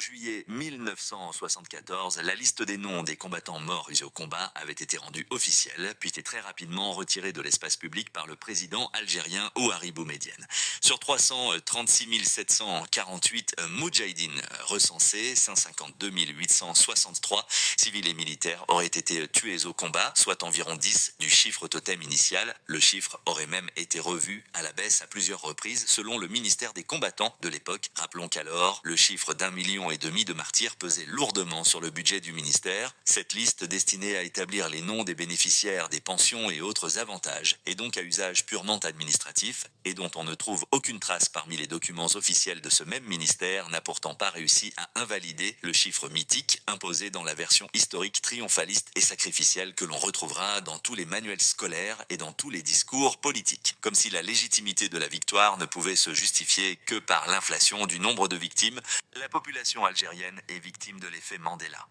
juillet 1974, la liste des noms des combattants morts au combat avait été rendue officielle, puis était très rapidement retirée de l'espace public par le président algérien Houari Boumedienne. Sur 336 748 moudjahidines recensés, 152 863 civils et militaires auraient été tués au combat, soit environ 10 du chiffre totem initial. Le chiffre aurait même été revu à la baisse à plusieurs reprises selon le ministère des combattants de l'époque. Rappelons qu'alors, le chiffre d'1,5 million de martyrs pesait lourdement sur le budget du ministère. Cette liste destinée à établir les noms des bénéficiaires des pensions et autres avantages est donc à usage purement administratif et dont on ne trouve aucune trace parmi les documents officiels de ce même ministère n'a pourtant pas réussi à invalider le chiffre mythique imposé dans la version historique triomphaliste et sacrificielle que l'on retrouvera dans tous les manuels scolaires et dans tous les discours politiques. Comme si la légitimité de la victoire ne pouvait se justifier que par l'inflation du nombre de victimes, la population algérienne est victime de l'effet Mandela.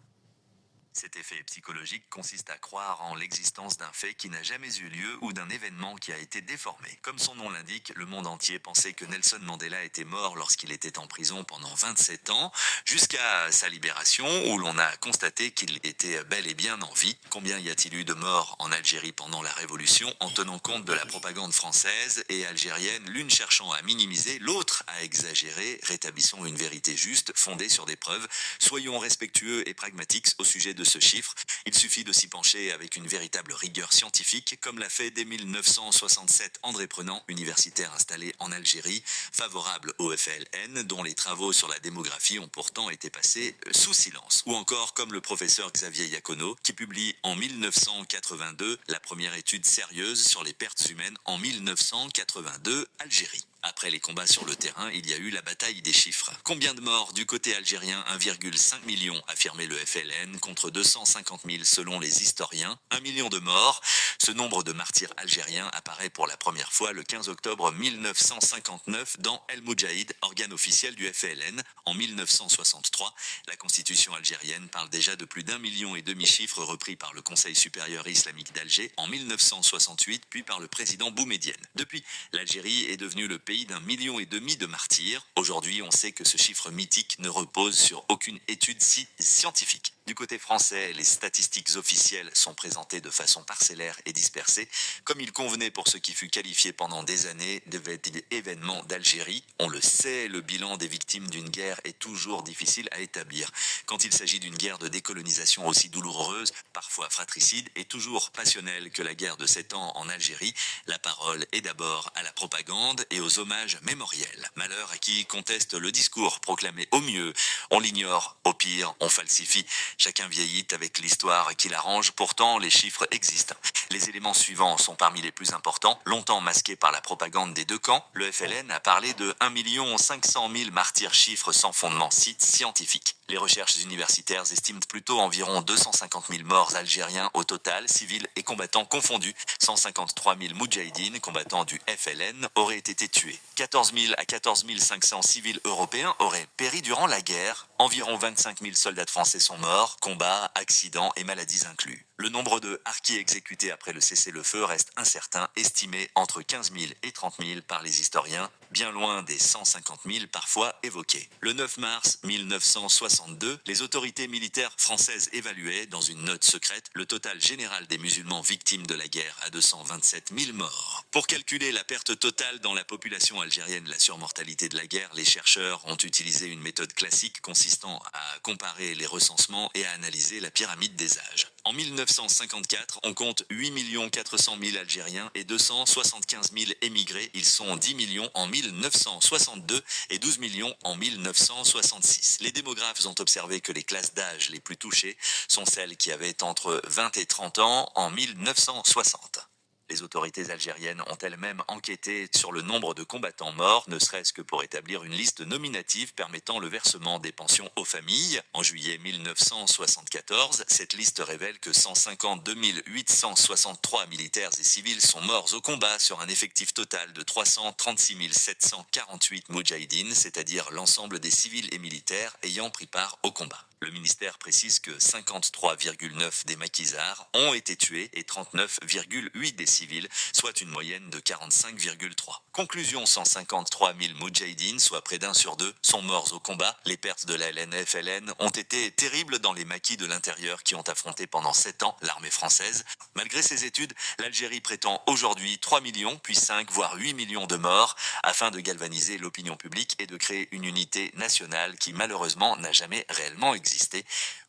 Cet effet psychologique consiste à croire en l'existence d'un fait qui n'a jamais eu lieu ou d'un événement qui a été déformé. Comme son nom l'indique, le monde entier pensait que Nelson Mandela était mort lorsqu'il était en prison pendant 27 ans, jusqu'à sa libération où l'on a constaté qu'il était bel et bien en vie. Combien y a-t-il eu de morts en Algérie pendant la Révolution en tenant compte de la propagande française et algérienne, l'une cherchant à minimiser, l'autre à exagérer? Rétablissons une vérité juste, fondée sur des preuves. Soyons respectueux et pragmatiques au sujet de ce chiffre. Il suffit de s'y pencher avec une véritable rigueur scientifique, comme l'a fait dès 1967 André Prenant, universitaire installé en Algérie, favorable au FLN, dont les travaux sur la démographie ont pourtant été passés sous silence. Ou encore comme le professeur Xavier Iacono, qui publie en 1982 la première étude sérieuse sur les pertes humaines en 1982, Algérie. Après les combats sur le terrain, il y a eu la bataille des chiffres. Combien de morts du côté algérien? 1,5 million, affirmait le FLN, contre 250 000 selon les historiens. 1 million de morts. Ce nombre de martyrs algériens apparaît pour la première fois le 15 octobre 1959 dans El Moudjahid, organe officiel du FLN. En 1963, la constitution algérienne parle déjà de plus d'1,5 million, chiffre repris par le Conseil supérieur islamique d'Alger en 1968, puis par le président Boumedienne. Depuis, l'Algérie est devenue le pays d'1,5 million de martyrs. Aujourd'hui, on sait que ce chiffre mythique ne repose sur aucune étude scientifique. Du côté français, les statistiques officielles sont présentées de façon parcellaire et dispersée, comme il convenait pour ce qui fut qualifié pendant des années d'événements d'Algérie. On le sait, le bilan des victimes d'une guerre est toujours difficile à établir. Quand il s'agit d'une guerre de décolonisation aussi douloureuse, parfois fratricide et toujours passionnelle que la guerre de 7 ans en Algérie, la parole est d'abord à la propagande et aux hommages mémoriels. Malheur à qui conteste le discours proclamé au mieux, on l'ignore, au pire, on falsifie. Chacun vieillit avec l'histoire qui l'arrange, pourtant les chiffres existent. Les éléments suivants sont parmi les plus importants. Longtemps masqués par la propagande des deux camps, le FLN a parlé de 1 500 000 martyrs, chiffre sans fondement scientifique. Les recherches universitaires estiment plutôt environ 250 000 morts algériens au total, civils et combattants confondus. 153 000 moudjahidines, combattants du FLN, auraient été tués. 14 000 à 14 500 civils européens auraient péri durant la guerre. Environ 25 000 soldats français sont morts, combats, accidents et maladies inclus. Le nombre de harkis exécutés après le cessez-le-feu reste incertain, estimé entre 15 000 et 30 000 par les historiens, bien loin des 150 000 parfois évoqués. Le 9 mars 1962, les autorités militaires françaises évaluaient, dans une note secrète, le total général des musulmans victimes de la guerre à 227 000 morts. Pour calculer la perte totale dans la population algérienne, la surmortalité de la guerre, les chercheurs ont utilisé une méthode classique consistant à comparer les recensements et à analyser la pyramide des âges. En 1954, on compte 8 400 000 Algériens et 275 000 émigrés. Ils sont 10 millions en 1962 et 12 millions en 1966. Les démographes ont observé que les classes d'âge les plus touchées sont celles qui avaient entre 20 et 30 ans en 1960. Les autorités algériennes ont elles-mêmes enquêté sur le nombre de combattants morts, ne serait-ce que pour établir une liste nominative permettant le versement des pensions aux familles. En juillet 1974, cette liste révèle que 152 863 militaires et civils sont morts au combat sur un effectif total de 336 748 moudjahidines, c'est-à-dire l'ensemble des civils et militaires ayant pris part au combat. Le ministère précise que 53,9 des maquisards ont été tués et 39,8 des civils, soit une moyenne de 45,3. Conclusion, 153 000 moudjahidines, soit près d'un sur deux, sont morts au combat. Les pertes de la LNF-LN ont été terribles dans les maquis de l'intérieur qui ont affronté pendant 7 ans l'armée française. Malgré ces études, l'Algérie prétend aujourd'hui 3 millions, puis 5 voire 8 millions de morts, afin de galvaniser l'opinion publique et de créer une unité nationale qui malheureusement n'a jamais réellement existé.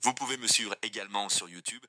Vous pouvez me suivre également sur YouTube.